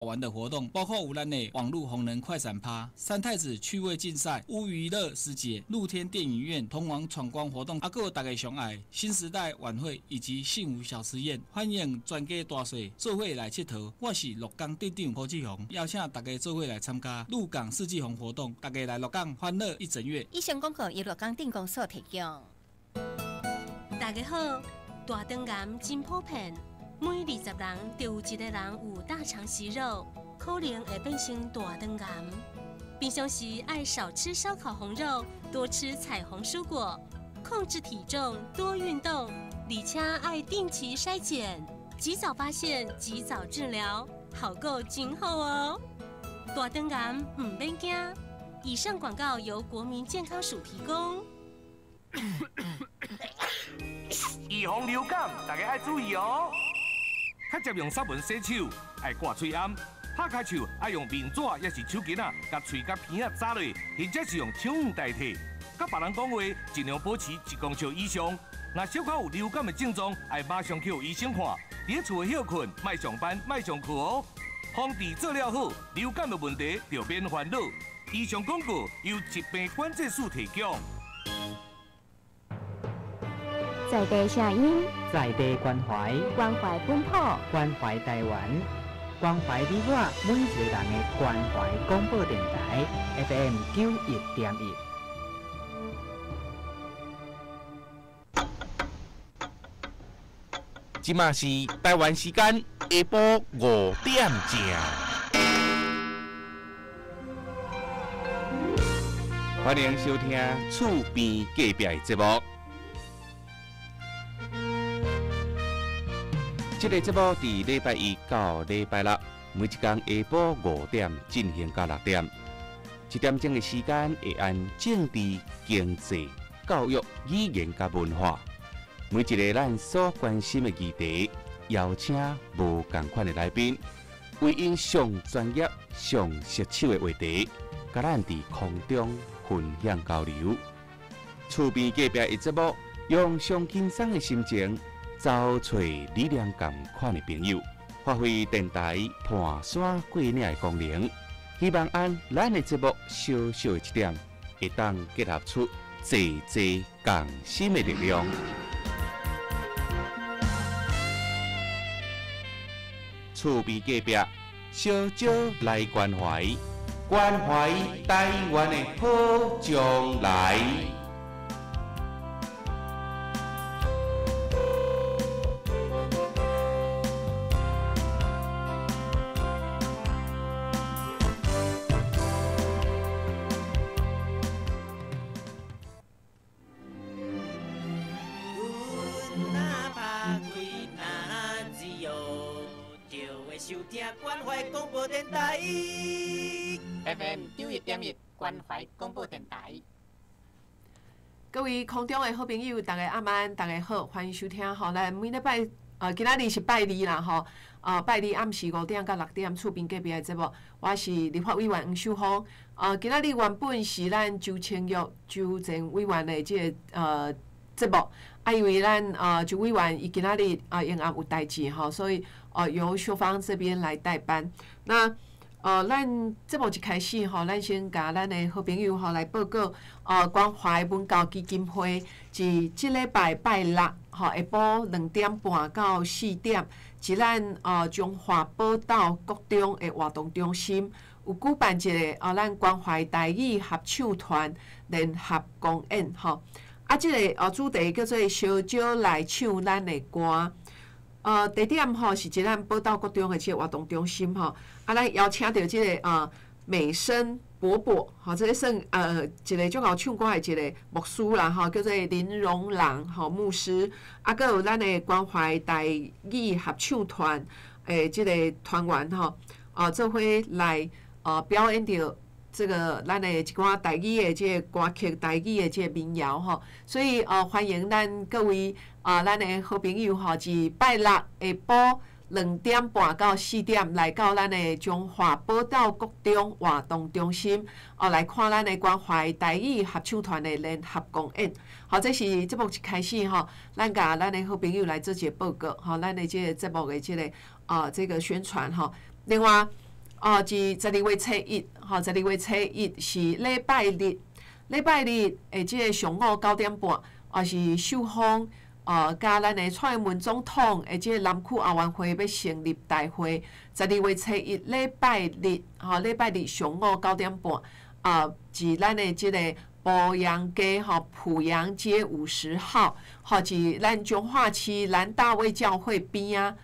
玩的活动，包括有咱的网络红人快闪趴、三太子趣味竞赛、乌娱乐时节、露天电影院、通往闯关活动，还有大家上爱新时代晚会以及幸福小吃宴，欢迎全家大小做伙来佚佗。我是鹿港队长何志宏，邀请大家做伙来参加鹿港四季红活动，大家来鹿港欢乐一整月。以上广告由鹿港电工所提供。大家好，大肠癌真普遍。每20人就有1个人有大肠息肉，可能会变成大肠癌。平常时爱少吃烧烤红肉，多吃彩虹蔬果，控制体重，多运动，而且爱定期筛检，及早发现，及早治疗，效果真好哦。大肠癌唔免惊。以上广告由国民健康署提供。预防流感，大家爱注意哦。较常用纱文洗手，爱挂嘴暗，拍开手爱用面纸也是手巾啊，甲喙甲鼻啊扎落，或者是用手语代替。甲别人讲话，尽量保持1公尺以上。若小可有流感的症状，爱马上去予医生看。伫厝休困，莫上班，莫上课哦。防治做了好，流感的问题就免烦恼。以上广告由疾病管制署提供。在地声音，在地关怀，关怀本土，关怀台湾，关怀你我每一个人的关怀广播电台 FM 91.1。即马是台湾时间下晡5点正。欢迎收听厝边隔壁的节目。这个节目伫礼拜一到礼拜六，每一天下晡5点进行到6点。1点钟的时间会按政治、经济、教育、语言甲文化，每一个咱所关心的议题，邀请无同款的来宾，为因上专业、上熟手的话题，甲咱伫空中分享交流。厝边隔壁的节目，用上轻松的心情。找找力量同款的朋友，发挥电台盘山过岭的功能，希望按咱的节目小小的一点，会当结合出济济共心的力量。厝边隔壁，小少来关怀，关怀台湾的好将来。关怀广播电台 FM 91.1关怀广播电台。各位空中的好朋友，大家晚安，大家好，欢迎收听吼。咱每礼拜今仔日是拜二啦吼，拜二暗时5点到6点，厝边隔壁的节目，我是立法委员黄秀芳。今仔日原本是咱周清玉周前委员的这个节目，因为咱周委员伊今仔日因案有代志吼，所以由秀芳这边来代班。那咱节目一开始吼，咱先甲咱的好朋友吼来报告关怀文教基金会是即礼拜拜六吼下晡2点半到4点，是咱中华宝岛国中的活动中心有举办一个咱关怀台语合唱团联合公演吼。即个主题叫做小少来唱咱的歌。地点吼是即咱宝岛国中的即个活动中心吼。咱邀请到即个美声伯伯吼，这个算一个足好唱歌的一个牧师啦吼，叫做林荣郎吼牧师。佮有咱的关怀台语合唱团即个团员吼，做伙来表演着。这个咱的一寡台语的这个歌曲，台语的这个民谣吼，所以欢迎咱各位咱的好朋友吼，是拜六下晡2点半到4点来到咱的中华宝岛国中活动中心来看咱的关怀台语合唱团的联合公演。好，这是节目一开始吼，咱甲咱的好朋友来做一个报告吼，咱的这个节目的这个这个宣传吼。另外是12月初1，12月初1是礼拜日，即个上午9点半，是秀峰甲咱的蔡英文总统的即个南区奥运会要成立大会，12月初1礼拜日上午9点半，是咱的即个埔洋街埔洋街50号，是咱彰化市南大卫教会边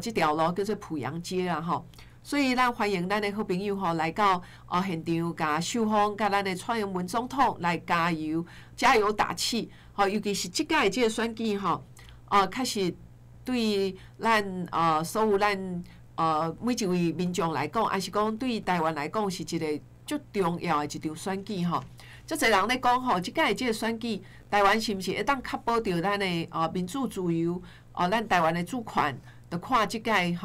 即条路叫做埔洋街啦所以咱欢迎咱的好朋友来到现场，甲秀峰甲咱的蔡英文总统来加油打气。尤其是即届的即个选举确实对咱所有咱每一位民众来讲，还是讲对台湾来讲是一个足重要的一场选举足侪人咧讲即届的即个选举，台湾是毋是会当确保着咱的民主自由咱台湾的主权，就看即届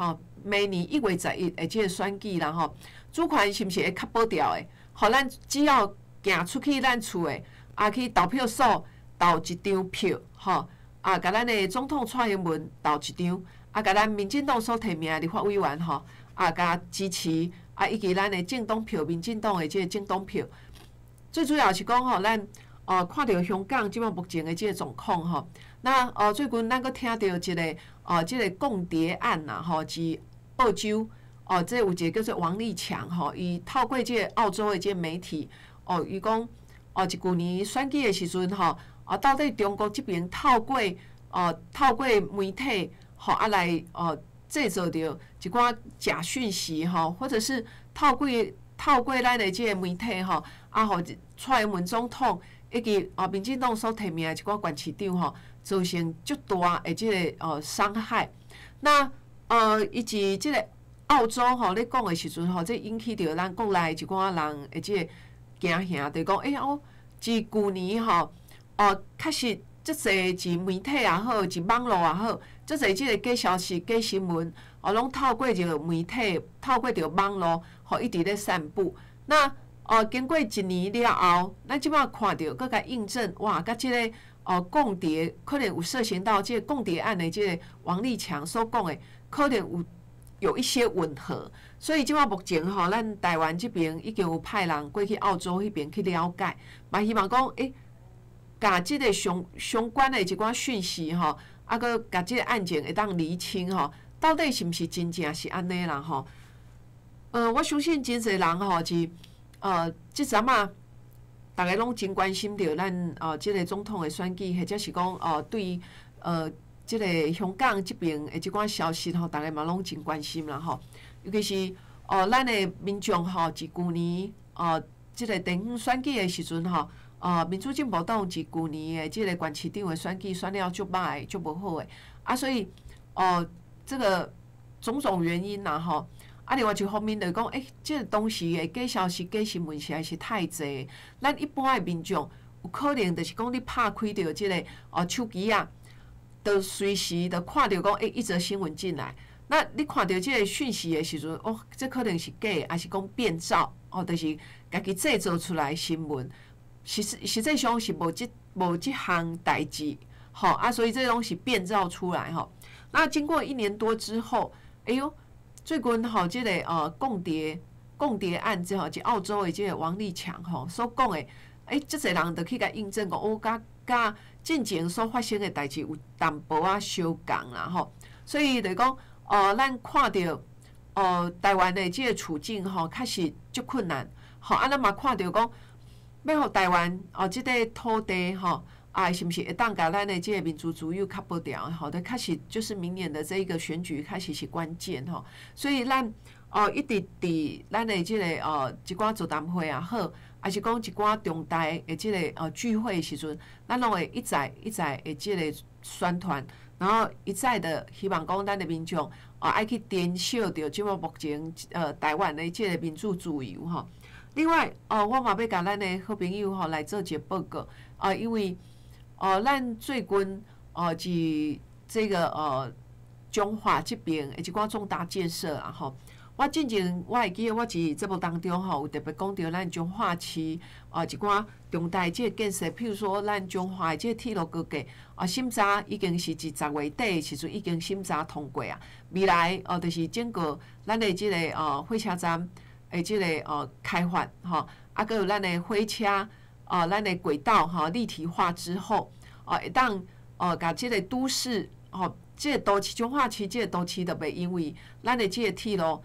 明年1月11的即个选举啦主权是毋是会确保掉的？咱只要行出去咱厝的去投票所。投一张票，甲咱的总统蔡英文投一张，甲咱民进党所提名的立法委员甲支持，以及咱的政党票，民进党的即个政党票。最主要是讲咱看到香港即摆目前的即个状况那最近咱佫听到一个即个共谍案是澳洲这有一个叫做王立强伊透过即个澳洲的即个媒体伊讲一旧年选举的时阵到底中国这边透过媒体来制造着一寡假讯息或者是透过咱的这个媒体互蔡英文总统以及民进党所提名的一寡县市长造成足大的这个伤害。那以及这个澳洲咧讲的时阵这引起着咱国内一寡人的这个惊吓，就讲自旧年确实足侪是媒体也好，是网络也好，足侪即个假消息、假新闻，拢透过着媒体、透过着网络，一直咧散布。那经过1年了后，咱即摆看到，佮甲印证，哇，甲即个共谍可能有涉嫌到即个共谍案的即个王立强所讲的，可能有一些吻合。所以即摆目前咱台湾这边已经有派人过去澳洲迄边去了解，嘛希望讲甲即个相关的一寡讯息佮甲即个案件会当厘清到底是毋是真正是安尼啦我相信真侪人是即阵大家拢真关心着咱即个总统的选举，或者是讲对即个香港即边的即寡消息大家嘛拢真关心啦尤其是咱的民众自旧年即个地方选举的时阵民主进步党是旧年的即个县市长的选举选了足歹、足无好的所以这个种种原因啦另外一方面就是讲，即个当时的假消息、假新闻实在是太济，咱一般的民众有可能就是讲你拍开着即个手机就随时就看到讲一则新闻进来，那你看到即个讯息的时阵，这可能是假的，还是讲变造就是家己制造出来的新闻。实际上是无即项代志，所以这拢是变造出来那经过1年多之后，最近即个共谍案即澳洲的即个王立强所讲的，即侪人就去甲印证讲，甲进前所发生的代志有淡薄相共啦所以就讲咱看到台湾的即个处境确实足困难咱嘛看到讲。要互台湾即个土地是毋是会当甲咱的即个民主自由确保掉？的确实就是明年的这一个选举开始是关键所以咱一直伫咱的即个一寡座谈会也好，还是讲一寡重大的即个聚会的时阵，咱拢会一再的即个宣传，然后一再的希望讲咱的民众爱去珍惜着即个目前台湾的即个民主自由另外，我嘛要甲咱的好朋友来做一个报告因为咱最近是这个彰化这边的一寡重大建设我之前我会记得我伫节目当中有特别讲到咱彰化市一寡重大即个建设，譬如说咱彰化的即个铁路高架审查已经是伫10月底的时阵已经审查通过未来就是整个咱的即个火车站。即个开发吼，啊，搁有咱的火车咱的轨道立体化之后，会当甲即个都市即个都市中化区，即个都市就袂因为咱的即个铁路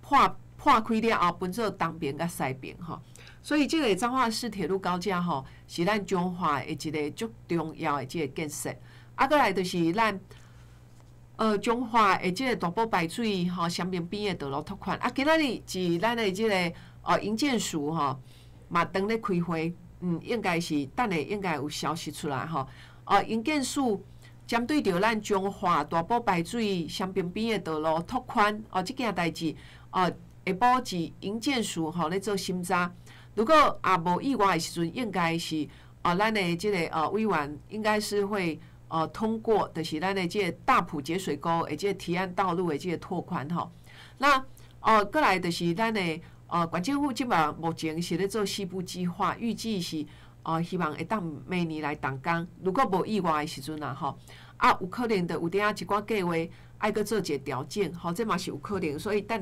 破开了后分做东边甲西边吼。所以即个彰化市铁路高架是咱中华的一个足重要的即个建设。啊，搁来就是咱中华的即个大埔排水双边边的道路拓宽。啊，今仔日是咱的即个营建署嘛当咧开会，应该是等下应该有消息出来营建署针对着咱中华大埔排水双边边的道路拓宽即件代志下晡至营建署咧做审查。如果也无意外的时阵，应该是咱的即个委员应该是会通过，就是咱的即个大埔节水沟的即个提案道路的即个拓宽那过来就是咱的县政府即马目前是咧做西部计划，预计是希望会当明年来动工。如果无意外的时阵有可能就有点一寡计划爱搁做一个调整这嘛是有可能。所以等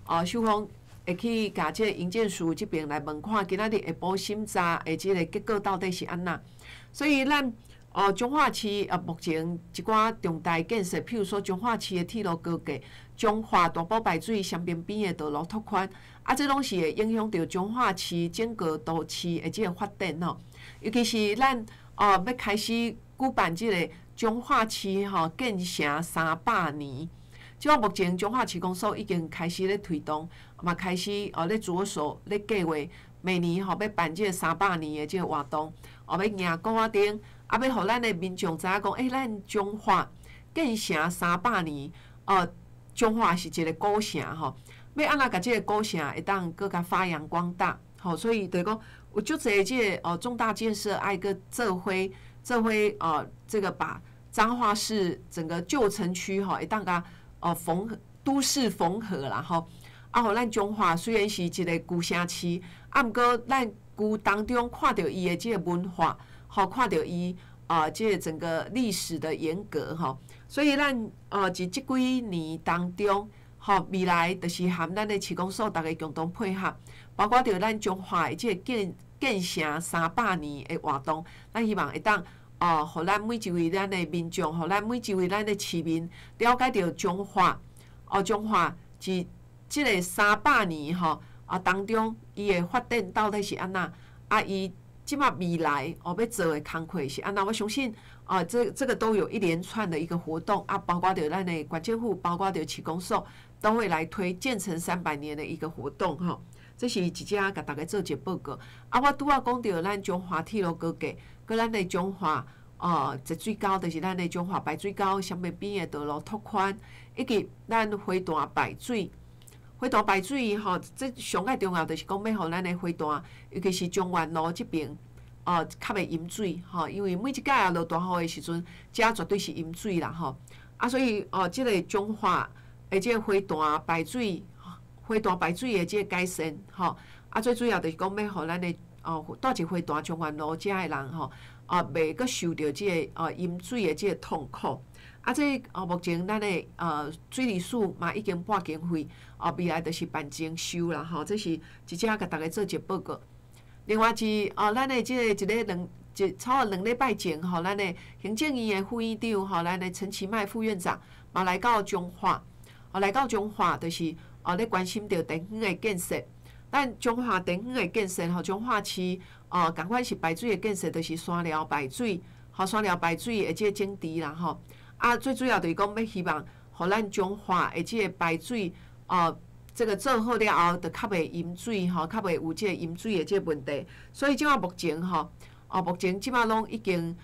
下秀芳会去甲即个营建署即边来问看，今仔日下晡审查的即个结果到底是安那。所以咱中华区目前一寡重大建设，譬如说中华区的铁路高架、中华大埔排水双边边的道路拓宽，这拢是会影响到中华区整个都市的即个发展尤其是咱要开始举办即个中华区建成300年。即目前中华区公所已经开始咧推动，嘛开始咧着手咧计划，明年要办即个300年的即个活动，要赢鼓仔灯，要互咱的民众知影讲，咱中华建成300年，中华是一个古城要安怎甲即个古城会当搁甲发扬光大，所以就是讲有足侪即个重大建设爱搁做伙这个把彰化市整个旧城区会当甲都市缝合啦互咱中华虽然是一个旧城市，毋过咱旧当中看到伊的即个文化，看到伊即个整个历史的沿革所以咱伫即几年当中未来就是含咱的市公所大家共同配合，包括着咱中华的即个建成300年的活动，咱希望会当互咱每一位咱的民众，互咱每一位咱的市民了解到中华，中华是即个300年当中伊的发展到底是安那？伊即马未来要做的工课是安那？我相信这个都有一连串的一个活动包括着咱的县政府，包括着市公所都会来推建成300年的一个活动这是一只甲大家做一个报告我拄仔讲到咱中华铁路高架，佮咱的中华集水沟，就是咱的中华排水沟双边边的道路拓宽，以及咱花坛排水。花坛排水这上个重要就是讲要互咱的花坛，尤其是中原路这边较袂淹水因为每一届落大雨的时阵，遮绝对是淹水啦所以即个中华的即个花坛排水。花坛排水的即个改善最主要就是讲要互咱的住一花坛中原路遮的人袂阁受到即个淹水的即个痛苦这目前咱的水利署嘛已经拨经费未来就是办征收啦这是一只甲大家做一个报告。另外是咱的即个超过2礼拜前咱的行政院的副院长咱的陈其迈副院长嘛来到中华，就是咧关心着电网的建设，咱中华电网的建设中华区共款是排水的建设，就是山寮排水，山寮排水的即个整治啦最主要就是讲要希望，互咱中华的即个排水这个做好了后，就较袂淹水较袂有即个淹水的即个问题。所以即马目前目前即马拢已经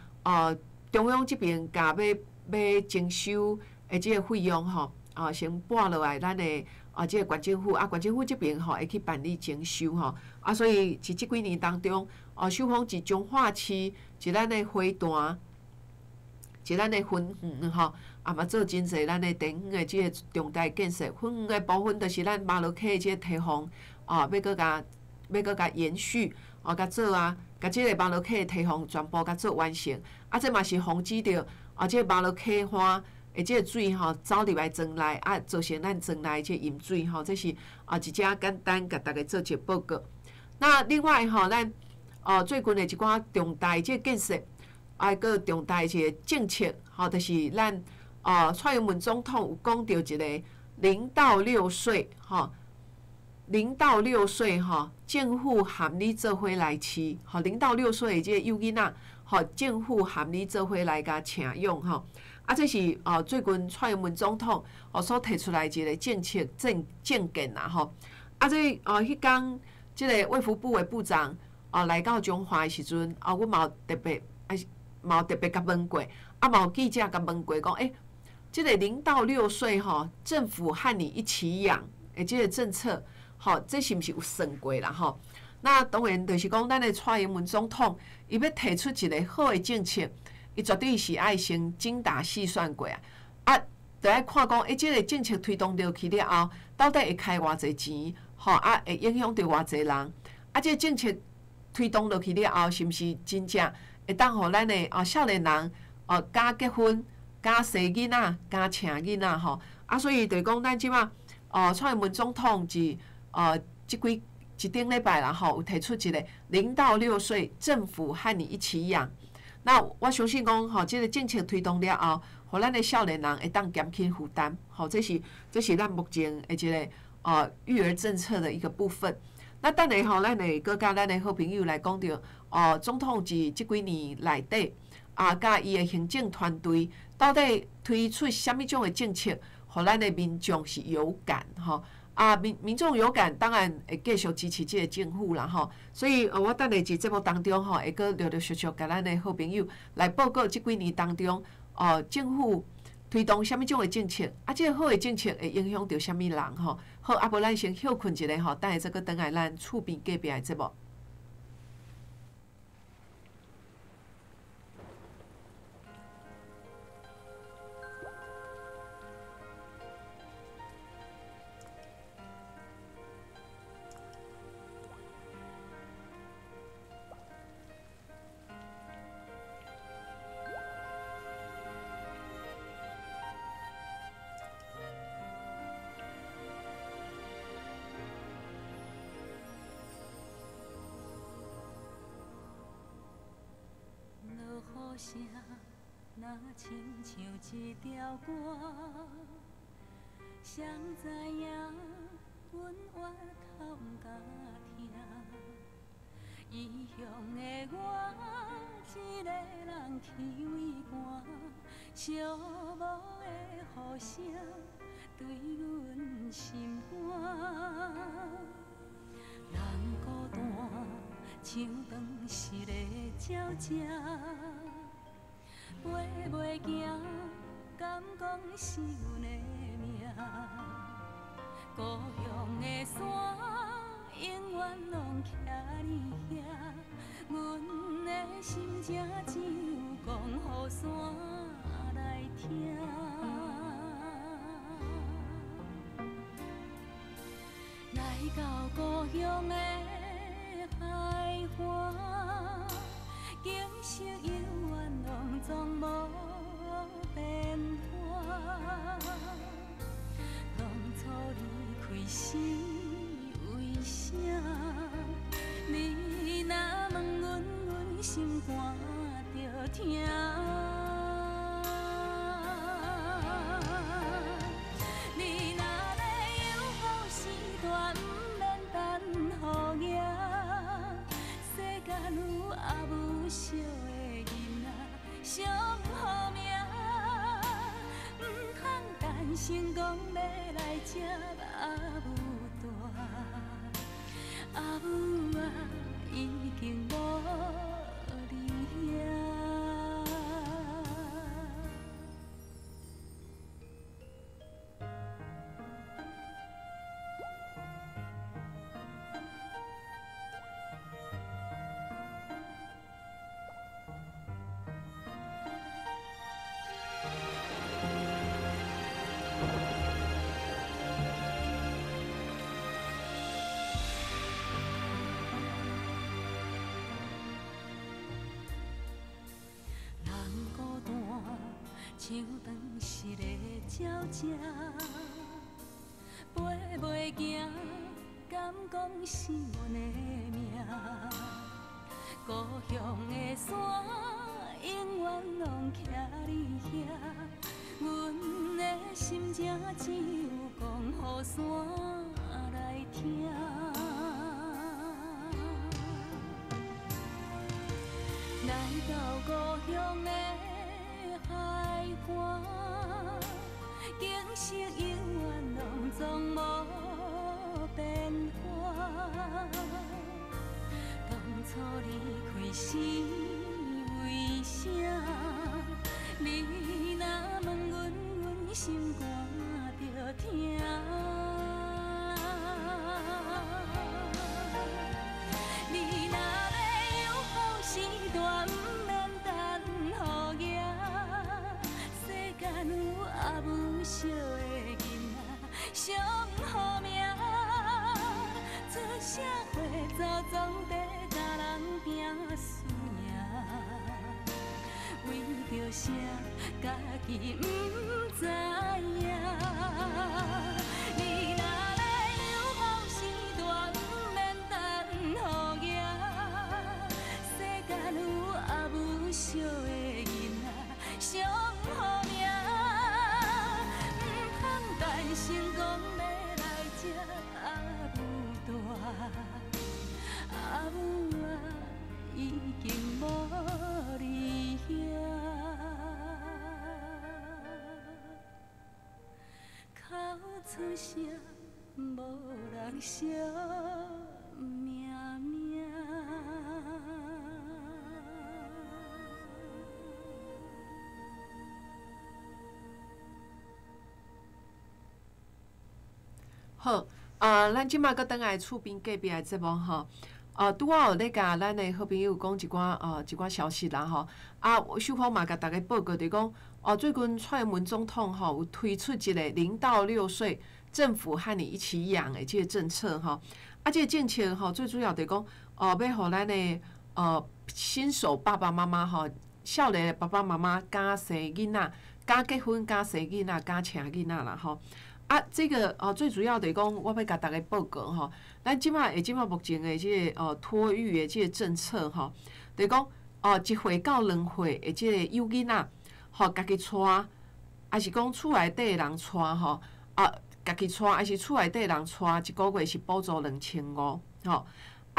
中央这边甲要征收的即个费用先拨落来咱的即个县政府县政府这边会去办理征收所以是即几年当中秀芳是中华区是咱的花坛，是咱的分园嘛做真侪咱的电网的即个重大建设。分园的部分就是咱马路溪的即个堤防要搁甲延续甲做甲即个马路溪的堤防全部甲做完成这嘛是防止着即个马路溪花即个水吼走入来庄内，啊，造成咱庄内即个饮水吼，这是一只简单甲大家做一个报告。那另外吼，咱最近的一寡重大即个建设，个重大一个政策吼，就是咱蔡英文总统有讲到一个0到6岁吼。0到6岁吼，政府含你做伙来饲吼，0到6岁的即个幼囡仔吼，政府含你做伙来甲请用吼。这是最近蔡英文总统所提出来一个政策政见啦吼。这迄天即个卫福部的部长来到中华的时阵，阮嘛有特别甲问过，嘛有记者甲问过讲，即个0到6岁吼，政府和你一起养的即个政策。好，这是毋是有算过啦？吼，那当然就是讲，咱的蔡英文总统，伊要提出一个好的政策，伊绝对是爱先精打细算过就爱看讲，这个政策推动落去了后，到底会开偌济钱？吼，会影响到偌济人？这个政策推动落去了后，是毋是真正会当互咱的少年人敢结婚、敢生囡仔、敢请囡仔吼？所以就是讲，咱即马蔡英文总统是。一顶礼拜啦吼，有提出一个0到6岁政府和你一起养。那我相信讲吼，这个政策推动了后，互咱的少年人会当减轻负担。吼，这是咱目前的一个育儿政策的一个部分。那等下吼，咱会搁甲咱的好朋友来讲到总统是这几年内底甲伊的行政团队到底推出什么种的政策，互咱的民众是有感吼。民众有感，当然会继续支持这个政府啦吼。所以我等下伫节目当中吼，会搁陆陆续续甲咱的好朋友来报告这几年当中，政府推动什么种的政策，这个好的政策会影响到什么人吼？好，无咱先休困一下吼，等下再搁等来咱厝边隔壁的节目。雨声若亲像一条歌，谁知影阮越头毋敢听。异乡的我，一个人去为寒，寂寞的雨声对阮心肝。人孤单，像长湿的鸟只。飞袂行，敢讲是阮的命。故乡的山，永远拢徛伫遐。阮的心情只有讲予山来听。来到故乡的海岸，景色永远拢总无变化。当初离开时为啥？你若问阮，阮心肝着疼。你若要有好时段，毋免等雨夜。世间有阿母惜的囡仔，上好命。毋通担心讲要来接阿母大，阿母啊已经无伫遐。像长时的鸟只，飞袂行，敢讲是阮的命。故乡的山，永远拢徛伫遐。阮的心情只有讲予山来听。来到故乡的海岸，景色永远拢总无变化。当初离开是为啥？你若问阮，阮心肝着疼。你若要有好时段，不免等予赢。世间有阿母惜的囡仔，惜予命。出社会早总得甲人拼输赢，为着啥家己不知影？你若要好时段，不免等予赢。世间有阿母惜的囡仔，惜予命。不通担心讲要来这阿母大，阿母啊已经无伫遐。口出声，无人惜命命。好，咱即马搁倒来厝边隔壁的节目吼。拄仔有咧甲咱的好朋友讲一寡消息啦吼。秀芳嘛甲大家报告着讲，最近蔡英文总统吼有推出一个0到6岁政府和你一起养的这个政策吼。这个政策吼最主要着讲，要互咱的新手爸爸妈妈吼，少年的爸爸妈妈敢生囡仔，敢结婚，敢生囡仔，敢请囡仔啦吼。这个最主要就是讲，我要甲大家报告吼，咱即马目前的即个托育的即个政策吼，就是讲1岁到2岁的即个幼囡仔，吼家己带，还是讲厝内底的人带吼，家己带还是厝内底的人带，一个月是补助2500吼。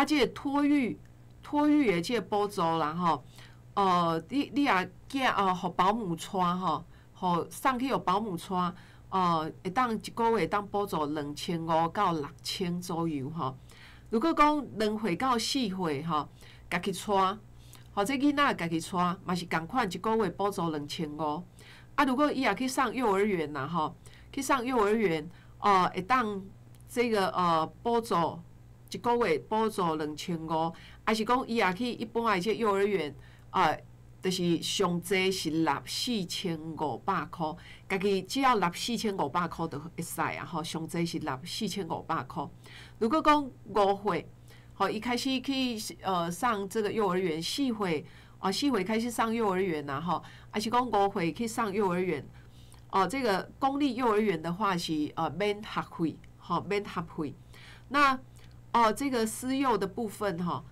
即个托育的即个补助啦吼，你若囝互保姆带吼，互送去互保姆带。会当一个月当补助2500到6000左右吼。如果讲2岁到4岁吼，家己带，或者囡仔家己带，嘛是共款，一个月补助2500。如果伊也去上幼儿园啦吼，去上幼儿园，会当这个补助一个月补助2500，还是讲伊也去一般的这幼儿园就是上济是纳4500块，家己只要纳4500块就会使啊吼，上济是纳4500块。如果讲5岁，吼伊开始去上这个幼儿园，4岁开始上幼儿园啦吼，还是讲5岁去上幼儿园，这个公立幼儿园的话是免学费，吼免学费。那这个私幼的部分吼。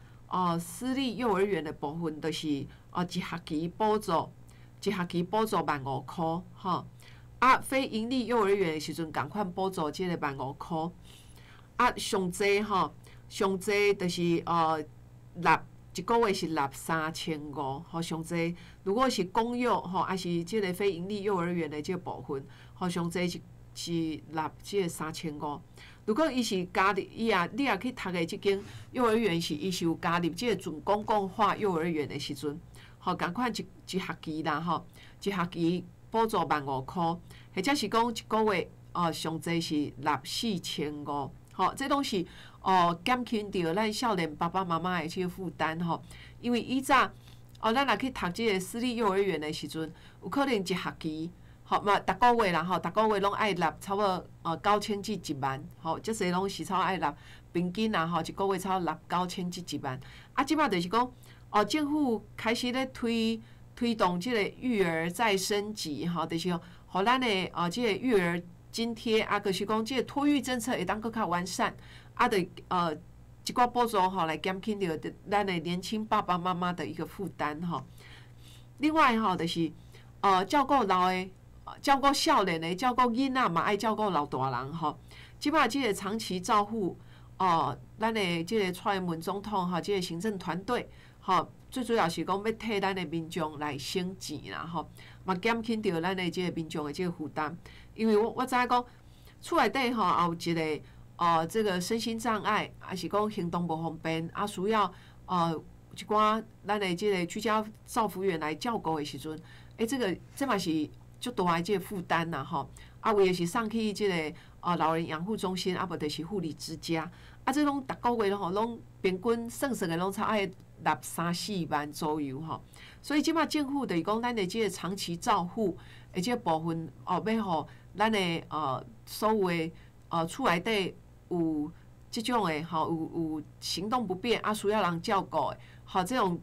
私立幼儿园的部分就是一学期补助15000块吼。非营利幼儿园的时阵，共款补助即个15000块。上济吼，上济就是纳一个月是纳3500吼，上济。如果是公幼吼，还是即个非营利幼儿园的即个部分，吼上济是纳即个3500。如果伊是加入你也去读的即间幼儿园伊是有加入即个准公共化幼儿园的时阵，吼共款一学期啦吼，一学期补助15000块，或者是讲一个月上济是纳4500，吼，这拢是减轻着咱少年爸爸妈妈的即个负担吼，因为以早咱若去读即个私立幼儿园的时阵，有可能一学期。吼嘛，逐个月啦吼，逐个月拢爱纳差不多9000至10000，吼，即些拢是差不多爱纳平均啦吼，一个月差不多纳9000至10000。即摆就是讲，政府开始咧推推动即个育儿再升级，吼，就是互咱的即个育儿津贴啊，就是讲即个托育政策会当更较完善，啊，就一寡补助吼来减轻着咱的年轻爸爸妈妈的一个负担吼。另外吼，就是照顾照顾少年的，照顾囡仔嘛，爱照顾老大人吼。即摆即个长期照护咱的即个蔡英文总统吼，即个行政团队吼，最主要是讲要替咱的民众来省钱啦吼，嘛减轻着咱的即个民众的即个负担。因为我知影讲厝内底吼也有一个这个身心障碍，还是讲行动不方便，啊需要一寡咱的即个居家照服员来照顾的时阵，这嘛是足大的即个负担啦吼。啊，为的是送去即个老人养护中心，啊无就是护理之家，啊这拢逐个月吼，拢平均算的拢差爱3-4万左右吼。所以即摆政府就是讲咱的即个长期照护的即个部分要互咱的所有的厝内底有即种的吼有行动不便啊需要人照顾的，好这种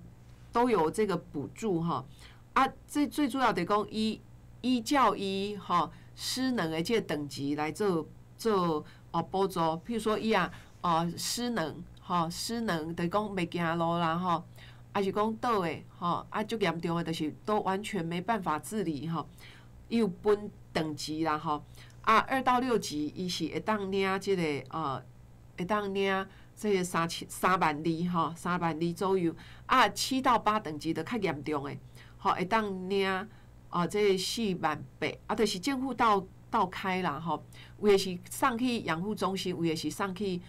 都有这个补助哈。啊，这最主要的讲依照伊吼失能的这个等级来做补助，譬如说伊失能失能就是讲袂行路啦吼，还是讲倒的吼足严重的，就是都完全没办法自理吼。伊有分等级啦吼，2到6级伊是会当领即个会当领这个3万2吼，3万2左右。7到8等级就较严重的，吼会当领这4万8，就是政府倒开啦吼，有的是送去养护中心，有的是送去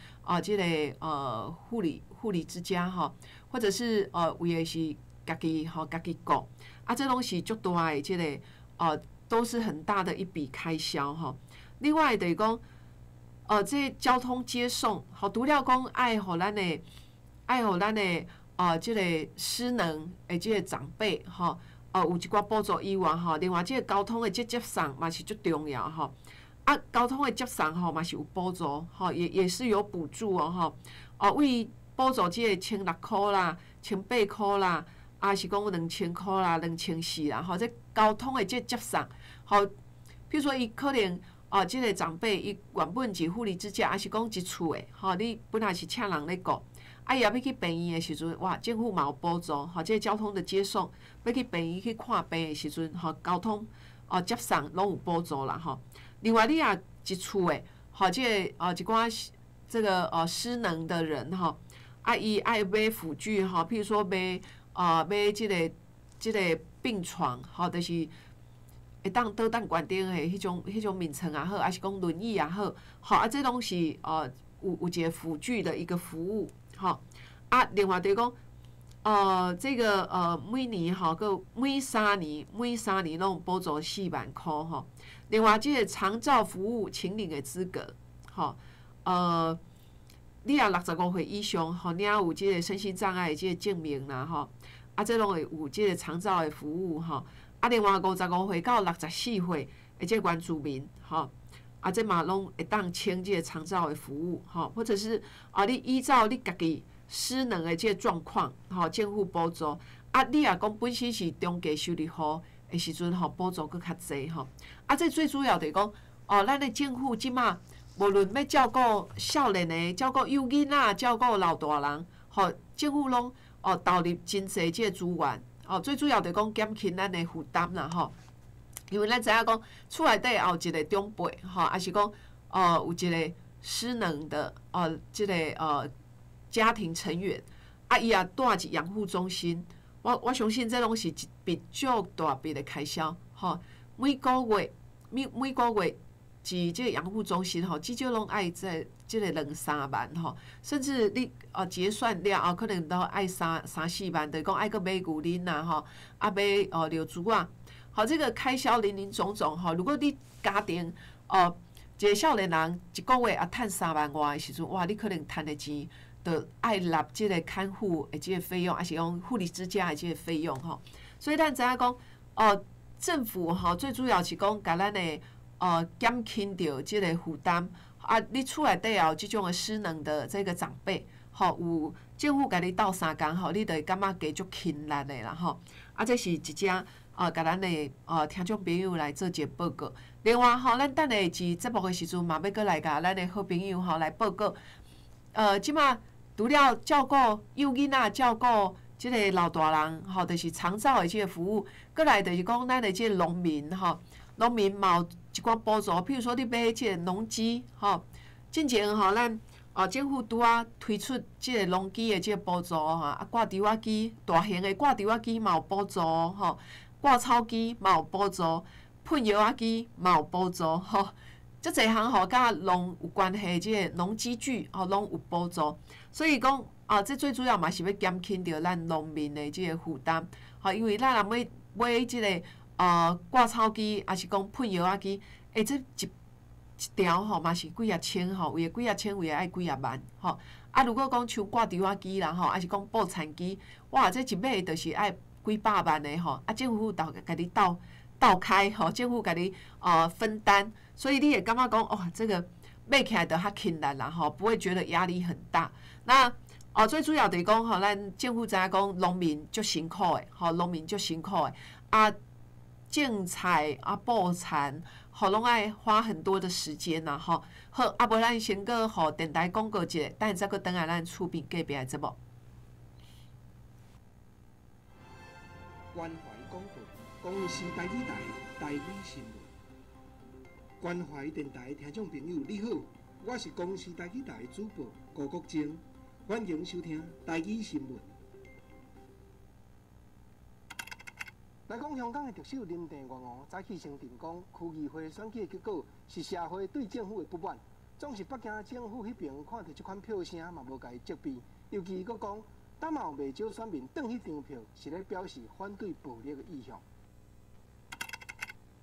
这个护理之家吼，或者是有的是家己顾，这拢是足大的这个都是很大的一笔开销哈。另外就是讲，这交通接送，好，除了讲爱互咱的这个失能的这个长辈哈，有一寡补助以外哈，另外这个交通的接送嘛是足重要哈。交通的接送吼嘛是有补助哈，也是有补助哈。为补助这个1600块啦、1800块啦，是讲2000块啦、2400啦，这交通的这接送，好，譬如说伊可能这个长辈伊原本是护理之家，还是讲一厝的，你本来是请人咧顾，伊也要去病院的时阵，哇，政府嘛有补助，这个交通的接送，要去病院去看病的时阵，交通接送拢有补助啦，另外你也一厝的，这个一寡这个失能的人伊爱买辅具譬如说买这个病床就是会当倒转悬顶的迄种眠床也好，还是讲轮椅也好，这拢是有一个辅具的一个服务另外就是讲这个每年佮每3年拢有补助4万块另外这个长照服务请领的资格你也65岁以上你也有这个身心障碍的这个证明啦这拢会有这个长照的服务另外55岁到64岁的这个原住民这嘛拢会当请这个长照的服务或者是你依照你家己失能的这个状况政府补助你也讲本身是中低收入户的时阵补助佫较济这最主要就是讲咱的政府即马无论要照顾少年的、照顾幼囡仔、照顾老大人政府拢投入真济这个资源最主要就是讲减轻咱的负担啦因为咱知影讲厝内底也有一个长辈还是讲有一个失能的这个家庭成员伊也住伫养护中心，我相信这拢是一笔足大笔的开销每个月伫这个养护中心至少拢爱这个2-3万甚至你结算了可能都爱3-4万，就是讲爱搁买牛奶啦买尿珠啊这个开销林林总总如果你家庭一个少年人一个月趁3万外的时阵，哇，你可能趁的钱就爱纳这个看护的这个费用，还是讲护理之家的这个费用所以咱知影讲政府最主要是讲甲咱的减轻掉这个负担你厝内底有这种的失能的这个长辈吼有政府甲你斗相共吼，你就会感觉加足勤力的啦吼。啊，这是一只甲咱的听众朋友来做一个报告。另外吼，咱等下伫节目的时阵嘛，要搁来甲咱的好朋友吼来报告。即马除了照顾幼囡仔、照顾即个老大人吼，就是长照的即个服务，搁来就是讲咱的即个农民吼，农民嘛有一寡补助，譬如说你买即个农机吼，之前吼咱政府拄啊推出即个农机的即个补助吼，啊挂稻仔机大型的挂稻仔机嘛有补助吼，挂草机嘛有补助，喷药仔机嘛有补助吼。即侪项吼，甲农有关系，即个农机具吼，拢有补助。所以讲这最主要嘛是要减轻着咱农民的即个负担。吼，因为咱若要买即个挂草机，还是讲喷药仔机，这一条吼嘛是几啊千吼，有诶几啊千，有诶爱几啊万吼。啊，如果讲像挂稻仔机啦吼，还是讲布田机，哇，这一买就是爱几百万的吼。啊，政府甲你倒开吼，政府甲你分担。所以你也感觉讲哦，这个买起来就较轻力啦吼，不会觉得压力很大。那最主要就是讲吼，咱政府知影讲农民足辛苦的，吼，农民足辛苦的啊，种菜啊、布产，吼，拢爱花很多的时间呐吼。好，啊无咱先个互电台广告一下，等下再个等下咱厝边隔壁的节目。关怀广播，公司台语台台语新闻。关怀电台听众朋友，你好，我是公司台语台主播高国晶，欢迎收听台语新闻。来讲香港的特首林郑月娥早起承认讲，区议会选举的结果是社会对政府的不满，总是北京政府迄边看到这款票声嘛无甲伊责备，尤其佫讲，咱嘛有袂少选民转迄张票是咧表示反对暴力的意向。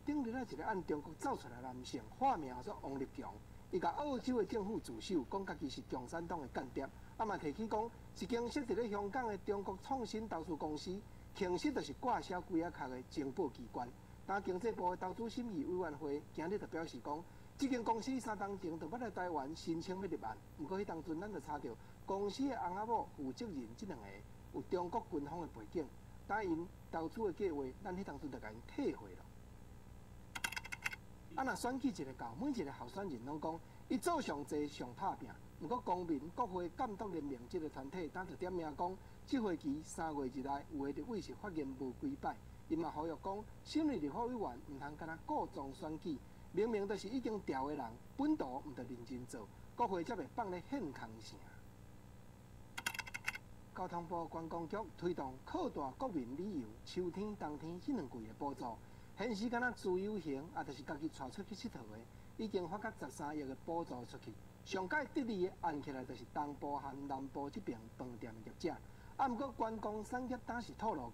顶日一个按中国走出来男性，化名叫做王立强，伊甲澳洲的政府自首，讲家己是共产党的间谍，嘛提起讲一间设伫咧香港的中国创新投资公司，其实就是挂销几啊壳的情报机关。但经济部的投资审议委员会今日就表示讲，这间公司3当前就捌来台湾申请要入案，不过迄当阵咱就查到公司的翁仔某负责人这两个有中国军方的背景，但因投资的计划，咱迄当阵就甲因退回了。若选举一个到，每一个候选人拢讲，伊做上济上拍拼。不过公民国会监督联盟这个团体，当就点名讲，这会期3月以内有的位是发言无几摆。因嘛呼吁讲，新任立法委员唔通干那故装选举，明明就是已经调的人，本图唔得认真做，国会才袂放咧现空声。交通部观光局推动扩大国民旅游秋天、冬天这两季的补助。现时敢若自由行，就是家己带出去佚佗的，已经发到13亿的补助出去。上届得利的按起来，就是东部和南部这边饭店的业者。不过观光产业当时透露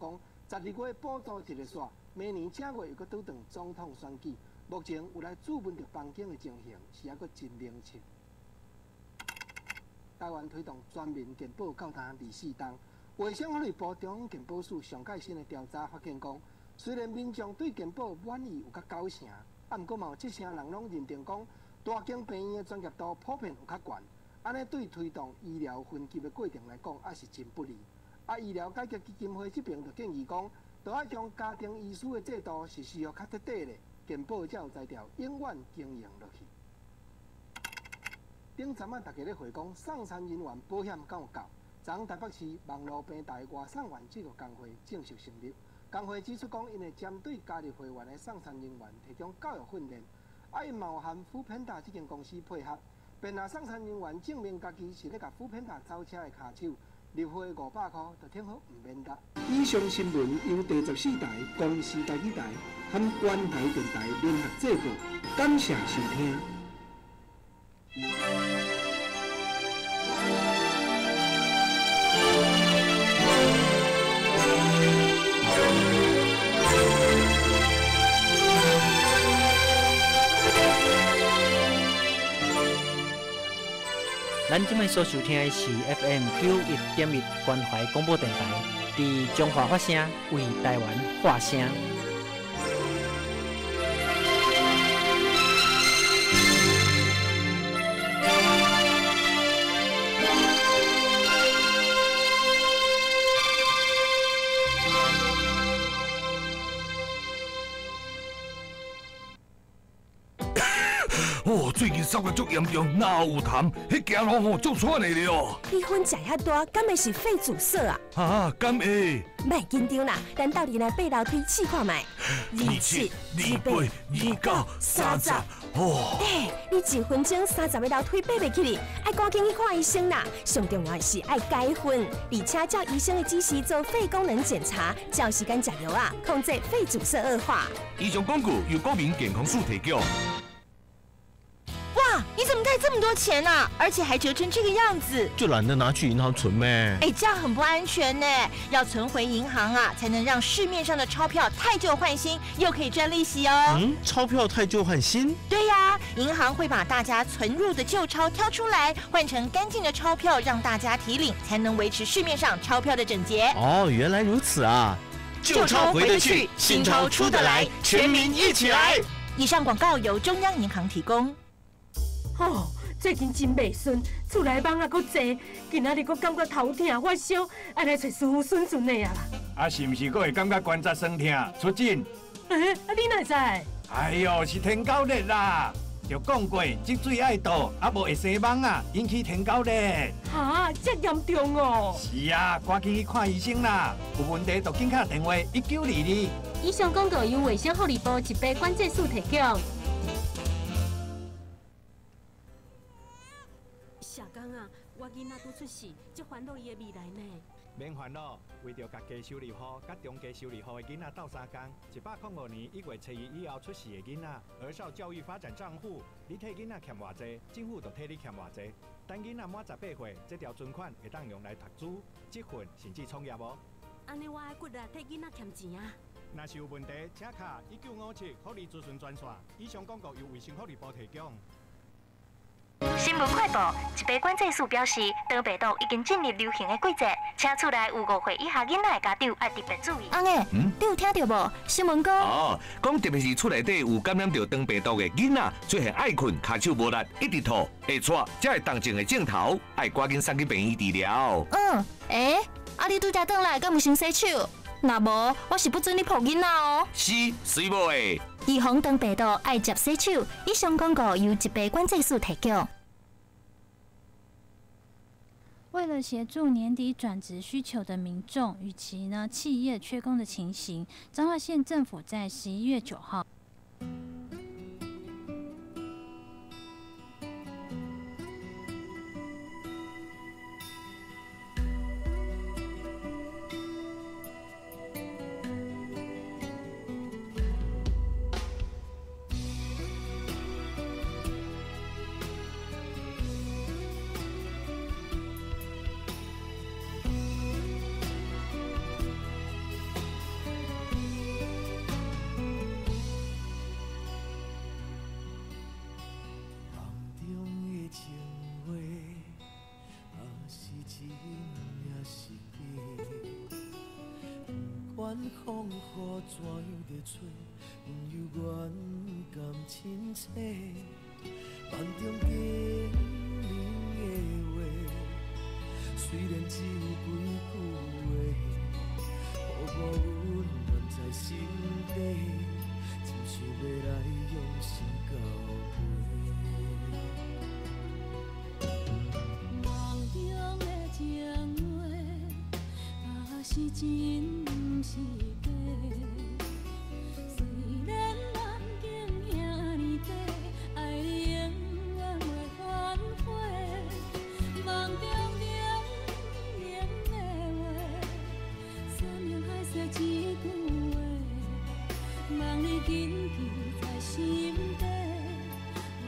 讲，12月补助一个线，明年正月又搁拄上总统选举。目前有来注问着房间的情形，是还搁真明清。台湾推动全民健保到达24档，卫生福利部中央健保署上届新的调查发现讲。虽然民众对健保满意有较9成，不过嘛有7成人拢认定讲，大间病院的专业度普遍有较悬，安尼对推动医疗分级的过程来讲，也是真不利。医疗改革基金会这边就建议讲，就要将家庭医师的制度实施较彻底咧，健保才有才调永远经营落去。顶阵大家咧回讲，送餐人员保险敢有够？昨台北市网络平台外送员这个工会正式成立。工会指出讲，因会针对加入会员的送餐人员提供教育训练，因嘛有和Foodpanda这间公司配合，便若送餐人员证明家己是咧甲Foodpanda走车的卡手，入会500块就挺好，唔免答。以上新闻由第14台公司台语台和关台电台联合制作，感谢收听。咱即摆所收听的是 FM 91.1关怀广播电台，伫中华发声为台湾发声。烧得足严重，哪有痰？迄行路吼足喘的了。你烟食遐大，敢会是肺阻塞啊？啊，敢会？莫紧张啦，咱斗阵来爬楼梯试看卖。27、28、29、30，哦。你1分钟30个楼梯爬袂起哩，爱赶紧去看医生啦。上重要的是爱解烟，而且照医生的指示做肺功能检查，照时间食药啊，控制肺阻塞恶化。以上广告由国民健康署提供。哇，你怎么带这么多钱啊？而且还折成这个样子，就懒得拿去银行存呗。这样很不安全呢。要存回银行啊，才能让市面上的钞票汰旧换新，又可以赚利息哦。钞票汰旧换新？对呀，银行会把大家存入的旧钞挑出来，换成干净的钞票，让大家提领，才能维持市面上钞票的整洁。哦，原来如此啊！旧钞回得去，新钞出得来，全民一起来。以上广告由中央银行提供。最近真袂顺，厝内蚊也阁多，今仔日阁感觉头痛发烧，爱来找师傅顺顺的啊啦。是毋是阁会感觉关节酸痛、出疹？你哪知？哎呦，是天狗热啦！就讲过，积水爱倒，无会生蚊啊，引起天狗热。这严重哦！是啊，赶紧去看医生啦！有问题就紧打电话1922。以上广告由卫生福利部疾病管制署提供。小刚啊，我囡仔拄出事，这烦恼伊的未来呢。免烦恼，为着甲低收入户、甲中低收入户的囡仔斗3工，105年1月7日以后出世的囡仔，儿少教育发展账户，你替囡仔欠偌济，政府就替你欠偌济。等囡仔满18岁，这条存款会当用来读书、结婚，甚至创业无？安尼我爱骨力替囡仔欠钱啊！若是有问题，请卡1957福利咨询专线。以上广告由卫生福利部提供。新闻快报：疾病管制署表示，长病毒已经进入流行的季节，请厝内有5岁以下囡仔的家长要特别注意。阿妹，你有听到无？新闻讲讲特别是厝内底有感染到长病毒的囡仔，出现爱困、骹手无力、一直吐、会喘，才会动静的镜头，爱赶紧送去病院治疗。你拄则转来，敢有先洗手？若无，我是不准你抱囡仔哦。是，水无的。预防长病毒，爱接洗手。以上广告由疾病管制署提供。为了协助年底转职需求的民众，与其企业缺工的情形，彰化县政府在11月9号。风雨怎样在吹？不由阮甘亲切，梦中经历的话，虽然只有几句话，薄薄温暖在心底，真想要来用心交陪。梦中的情话，是真。是假，虽然梦境遐尼短，爱你永远袂反悔。梦中冷冷的话，山盟海誓一句话，望你紧记在心底。我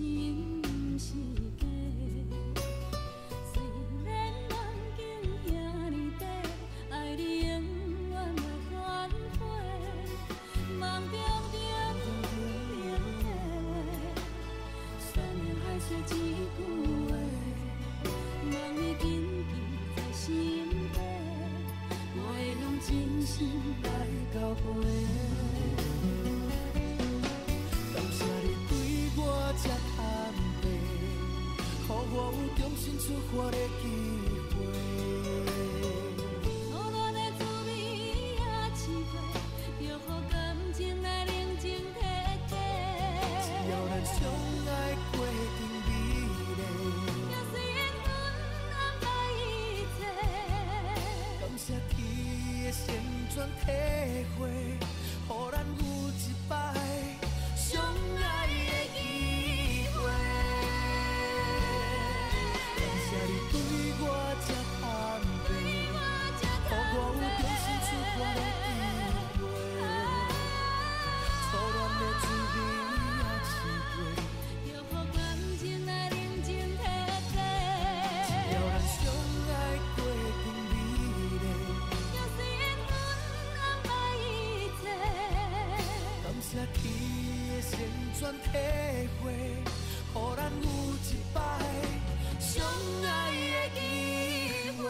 心不是假。虽然环境遐尼短，爱你永远来反悔。梦中冷的话，酸的海水一句话，梦你紧记在心底，我会用真心来交陪。感谢你对我这坦白，予我有重新出发的机会。初恋的滋味也试过，就予感情来冷静体体。只要咱相爱过程美丽，也是缘分安排一切。感谢天的旋转体会，予咱有一摆相爱的机会。感谢你对我这坦白，予我有重新出发的机会。初恋的滋味也试过，就予感情来冷静体体。只要咱相爱过程美丽，也是缘分安排一切。感谢天的旋转体会，予咱有一摆相爱的机会。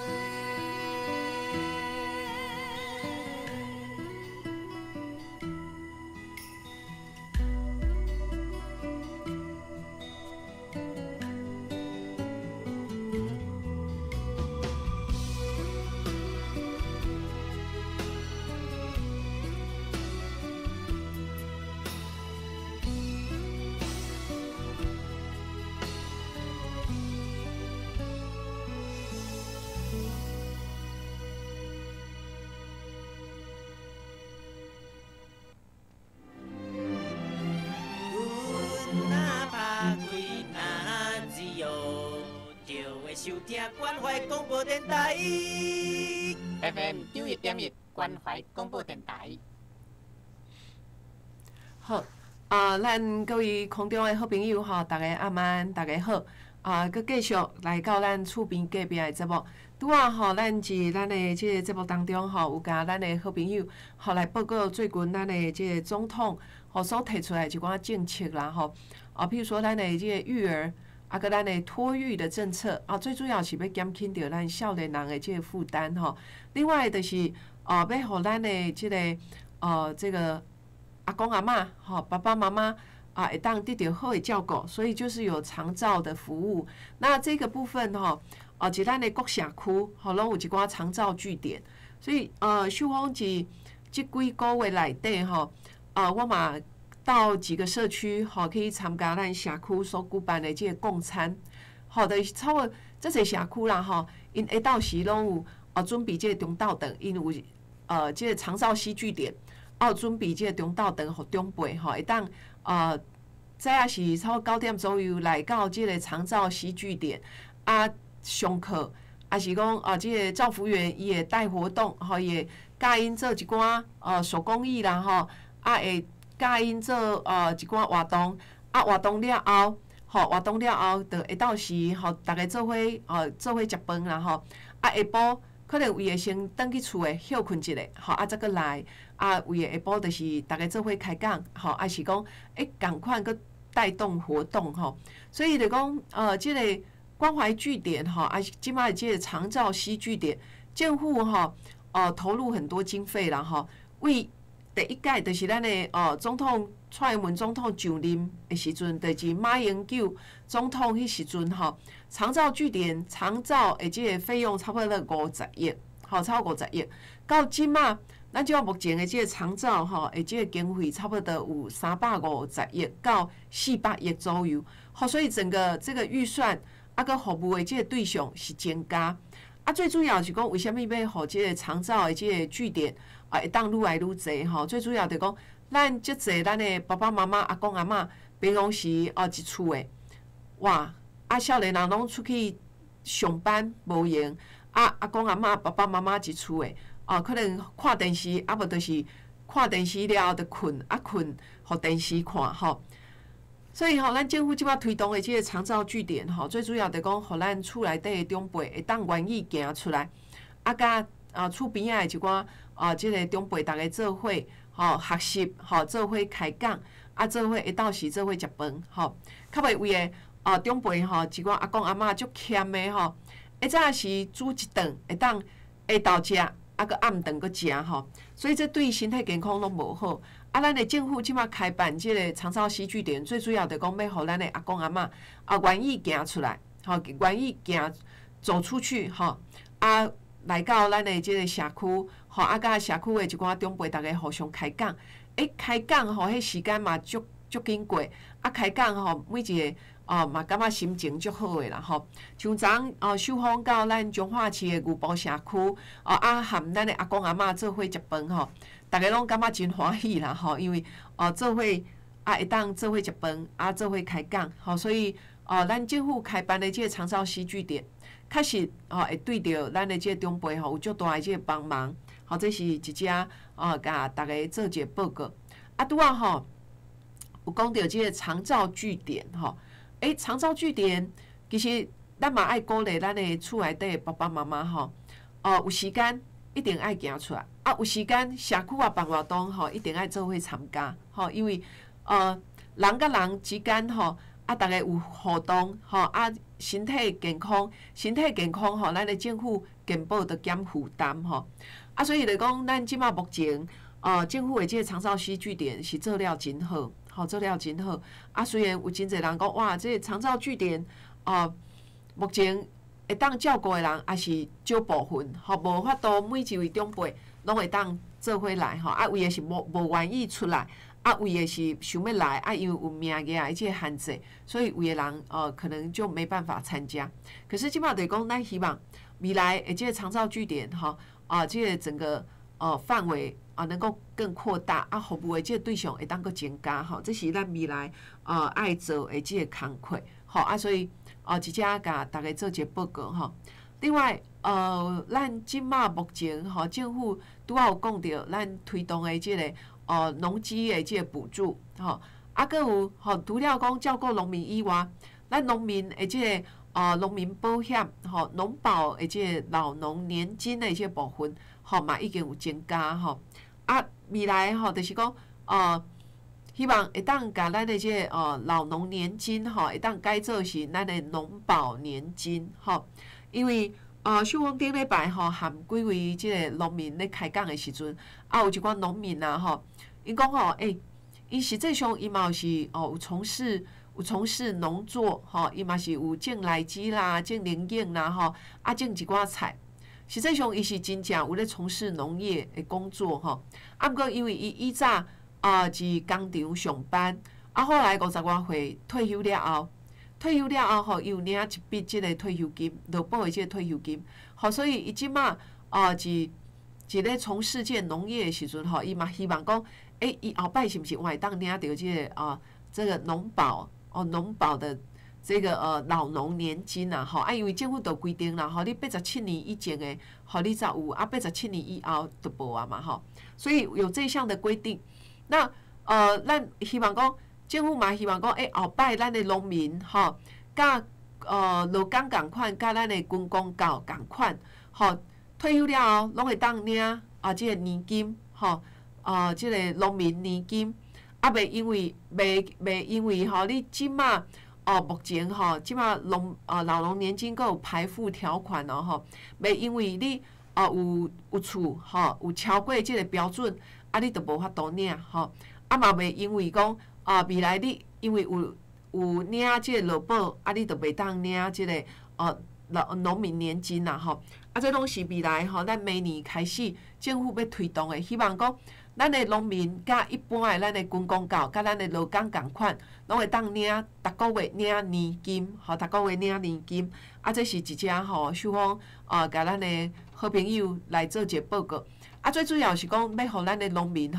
收听关怀广播电台 FM 91.1关怀广播电台。好，咱各位空中的好朋友吼，大家暗安，大家好。佮继续来到咱厝边隔壁的节目。拄仔吼，咱伫咱的即个节目当中吼，有甲咱的好朋友吼来报告最近咱的即个总统吼所提出来一寡政策啦吼。譬如说咱的即个育儿。佮咱的托育的政策最主要是要减轻着咱少年人的即个负担吼。另外就是要互咱的即个这个阿公阿嬷吼，爸爸妈妈会当得到好的照顾，所以就是有长照的服务。那这个部分吼，伫咱的各社区吼，拢有一寡长照据点。所以秀芳伫即几个月内底吼，我嘛。到几个社区吼，可以参加咱社区所举办的即个共餐，吼，就是超过这些社区啦吼，因下昼时拢有准备即个中昼顿，因有即个长照戏剧点，有准备即个中昼顿互长辈吼，会当早也是超过9点左右来到即个长照戏剧点上课，是讲即个照服员伊会带活动吼，伊会教因做一寡手工艺啦吼，会。教因做一寡活动，活动了后，活动了后，就下昼时大家做伙食饭啦吼。下晡可能伊会先转去厝诶休困一下，再搁来。为下晡就是大家做伙开讲，是讲共款搁带动活动吼。所以就讲即个关怀据点即摆即个长照戏据点，政府投入很多经费啦吼，为第一届就是咱的总统蔡英文总统上任的时阵，就是马英九总统迄时阵长照据点长照的即个费用差不多50亿，超过50亿。到即马，咱即目前的即个长照的即个经费差不多有350亿到400亿左右。所以整个这个预算佮服务的即个对象是增加。最主要是讲为虾米要互即个长照的即个据点会当愈来愈侪吼？最主要就讲咱即侪咱的爸爸妈妈、阿公阿嬷平常时一厝的，哇！少年人拢出去上班无闲，阿公阿嬷、爸爸妈妈一厝的，可能看电视，无就是看电视了后就困，困互电视看吼。所以吼，咱政府即摆推动的即个长照据点吼，最主要就讲，互咱厝内底的长辈会当愿意行出来，甲厝边仔的一寡即个长辈逐个做伙学习做伙开讲，做伙会到时做伙食饭较袂为的长辈一寡阿公阿嬷足欠的一早是煮一顿会当下昼食，个暗顿个食所以这对身体健康拢无好。咱的政府即马开办即个长照戏剧点，最主要就讲要互咱的阿公阿嬷愿意行出来，愿意走出去来到咱的即个社区甲社区的一寡长辈，大家互相开讲。开讲迄时间嘛足紧过，开讲每一个嘛感觉心情足好的啦像昨受访到咱彰化市的牛埔社区含咱的阿公阿嬷做伙食饭大家拢感觉真欢喜啦因为做伙会当做伙食饭做伙开讲所以咱政府开办的即个长照戏剧点，确实会对着咱的即个长辈有足大的即个帮忙这是一只甲大家做一个报告拄仔有讲到即个长照据点长照据点其实咱嘛爱鼓励咱的厝内底爸爸妈妈有时间一定爱行出来有时间社区办活动一定爱做伙参加因为人甲人之间大家有互动身体健康咱的政府健保就减负担所以来讲咱即马目前政府的即个长照戏剧点是做了真好做了真好虽然有真侪人讲哇这个长照据点目前会当照顾的人也是少部分无法度每一位长辈拢会当做伙来有的是无愿意出来有的是想要来因为有名额的即个限制，所以有的人可能就没办法参加。可是即摆就是讲，咱希望未来的即个长照据点即个整个范围能够更扩大服务的即个对象会当佫增加这是咱未来爱做的即个工课所以直接甲大家做一个报告另外咱即马目前政府拄仔有讲到咱推动的即个农机的即个补助佫有除了讲照顾农民以外，咱农民的即个农民保险农保的即个老农年金的即个部分嘛已经有增加未来就是讲希望会当甲咱的即个老农年金会当改做是咱的农保年金因为秀峰顶礼拜含几位即个农民咧开讲的时阵有一寡农民因讲因实际上伊嘛是有从事农作伊嘛是有种荔枝啦种龙眼啦种一寡菜，实际上伊是真正有咧从事农业的工作毋过因为伊以早伫工厂上班后来50外岁退休了后伊有领一笔即个退休金，劳保的即个退休金所以伊即马是咧从事即个农业的时阵伊嘛希望讲伊后摆是毋是会当领到即个这个农保的这个老农年金因为政府都规定啦你87年以前的你才有87年以后就无嘛所以有这项的规定。那咱希望讲政府嘛希望讲后摆咱的农民甲劳工共款，甲咱的军公教共款退休了后拢会当领即个年金即个农民年金袂因为你即马目前即马老农年金佫有排付条款袂因为你有厝有超过即个标准你就无法度领嘛袂因为讲未来你因为有领即个劳保你就袂当领即个农民年金这拢是未来咱明年开始政府要推动的，希望讲咱的农民甲一般的咱的军公教甲咱的劳工共款，拢会当领逐个月领年金逐个月领年金这是一只秀峰甲咱的好朋友来做一个报告最主要是讲要互咱的农民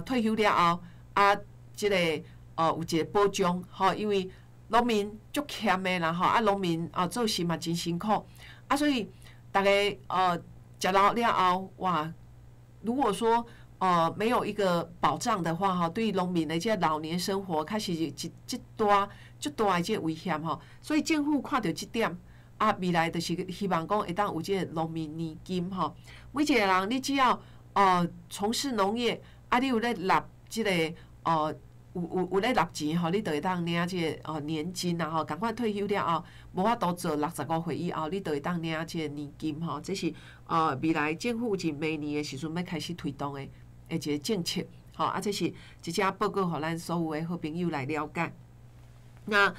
退休了后即个有一个保障因为农民足欠的啦农民做事嘛真辛苦所以大家食老了后哇，如果说没有一个保障的话吼，对农民的这老年生活开始一大足大的这危险吼，所以政府看到这点。未来就是希望讲会当有这个农民年金吼，每一个人你只要从事农业，你有咧纳这个有咧纳钱吼，你就会当领这个年金啦吼，赶快退休了后，无法度做65岁以后，你就会当领这个年金吼，这是未来政府是明年的时阵要开始推动的一个政策吼，这是一只报告，互咱所有的好朋友来了解。那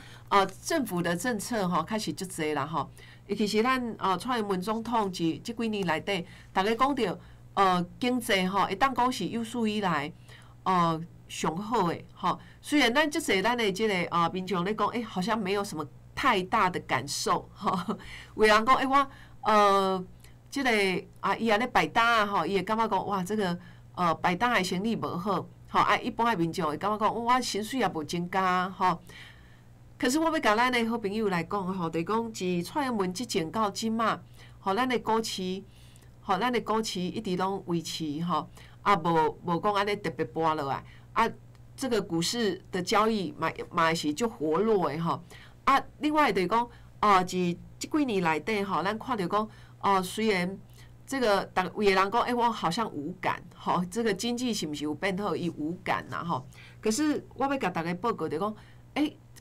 政府的政策吼开始足侪啦吼，尤其是咱蔡英文总统这几年内底，大家讲到经济吼，会当讲是有史以来上好的吼。虽然咱足侪咱的这个民众咧讲，好像没有什么太大的感受吼。有人讲我这个伊也咧摆单啊吼，伊会感觉讲哇，这个摆单的生意无好吼，一般的民众会感觉讲我薪水也无增加吼。可是我要甲咱的好朋友来讲吼，就是讲自蔡英文执政到即马，吼咱的股市一直拢维持吼，无讲安尼特别跌落来，这个股市的交易嘛是足活络的吼，另外就是讲自即几年内底吼，咱看到讲虽然这个有的人讲我好像无感吼，这个经济是毋是有变好伊无感啦吼，可是我要甲大家报告就讲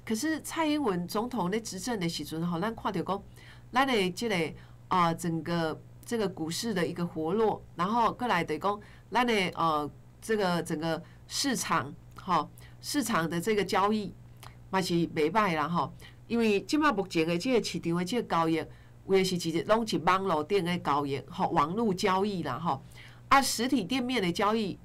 可是蔡英文总统咧执政的时阵吼，咱看到讲，咱的这个整个这个股市的一个活络，然后过来就是讲，咱的这个整个市场的这个交易嘛是袂歹啦吼，因为即马目前的这个市场的这个交易，有的是拢是网络顶的交易吼，网络交易啦吼，实体店面的交易。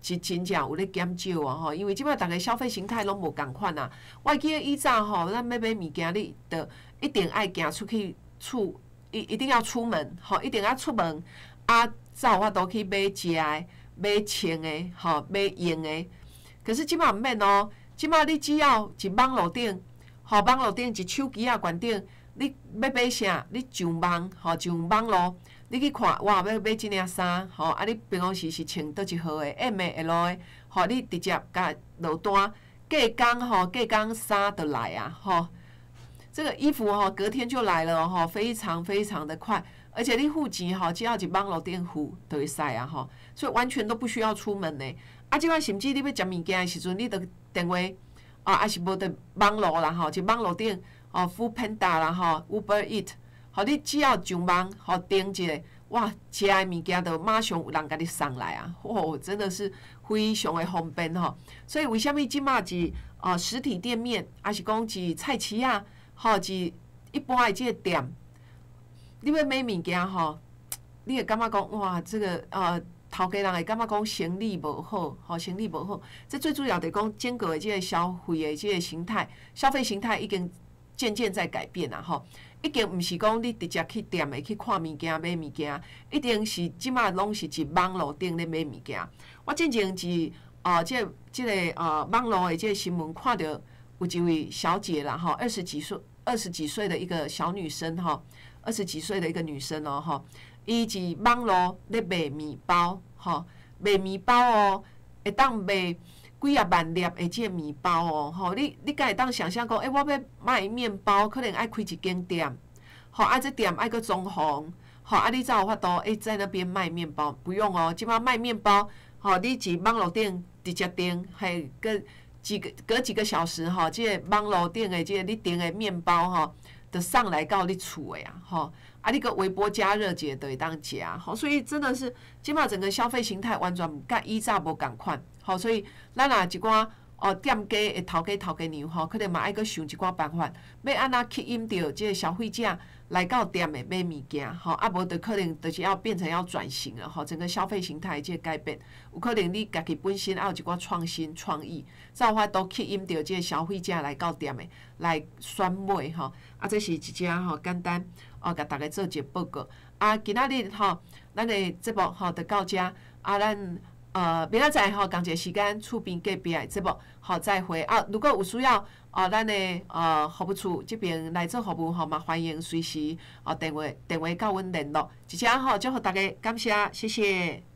是真正有咧减少啊吼，因为即摆大家消费形态拢无共款啊。我记得以前吼，咱要买物件，你着一定爱行出去一定要出门吼，一定要出门才有法度去买食的、买穿的吼、买用的。可是即摆毋免哦，即摆你只要一网络顶，吼网络顶一手机悬顶，你要买啥，你上网上网络。你去看，哇，要买即领衫，吼，你办公室是穿倒一号的 M 的 L 的，吼，你直接甲落单，隔工衫就来啊，吼，这个衣服吼隔天就来了，吼，非常非常的快，而且你付钱吼，只要一网络顶付就会使啊，吼，所以完全都不需要出门呢。即摆甚至你要食物件的时阵，你着电话还是无得网络啦，吼，一网络顶Foodpanda 啦，吼 Uber Eat。吼，你只要上网，吼订一个，哇，食的物件就马上有人甲你送来啊！真的是非常的方便吼。所以为虾米即马是实体店面，还是讲是菜市啊，吼是一般的即个店，你要买物件吼，你会感觉讲哇，这个头家人会感觉讲生意无好，吼生意无好。这最主要的讲整个的即个消费的即个形态，消费形态已经渐渐在改变啦，吼。已经毋是讲你直接去店的去看物件买物件，一定是即马拢是一网络顶咧买物件。我之前是即个网络的即个新闻看到有一位小姐啦吼，20几岁的一个小女生吼，20几岁的一个女生哦吼，伊是网络咧卖面包吼，卖面包哦，会当卖几啊万粒的即个面包哦，吼，你敢会当想象讲，我要卖面包，可能爱开一间店，吼，这店爱个装潢，吼，你才有法度在那边卖面包，不用哦，即摆卖面包，吼，你伫网络顶直接订，还隔几个小时吼，即个网络顶的即个你订的面包吼，就送来到你厝的啊，吼。你个微波加热者就会当食，吼，所以真的是即马整个消费形态完全甲以前无共款，吼，所以咱若一寡店家的头家娘吼，可能嘛爱阁想一寡办法，要安怎吸引到即个消费者来到店的买物件，吼，无就可能就是要变成要转型了，吼，整个消费形态即个改变，有可能你家己本身要有一寡创新创意，才有法度吸引到即个消费者来到店的来选买，吼，这是一只吼简单。甲大家做一个报告。今仔日吼，咱的节目吼就到遮。咱明仔载吼，同一个时间厝边隔壁的节目，好再会。如果有需要，咱的服务处这边来做服务吼，嘛欢迎随时电话到阮联络。一只吼，祝福大家，感谢，谢谢。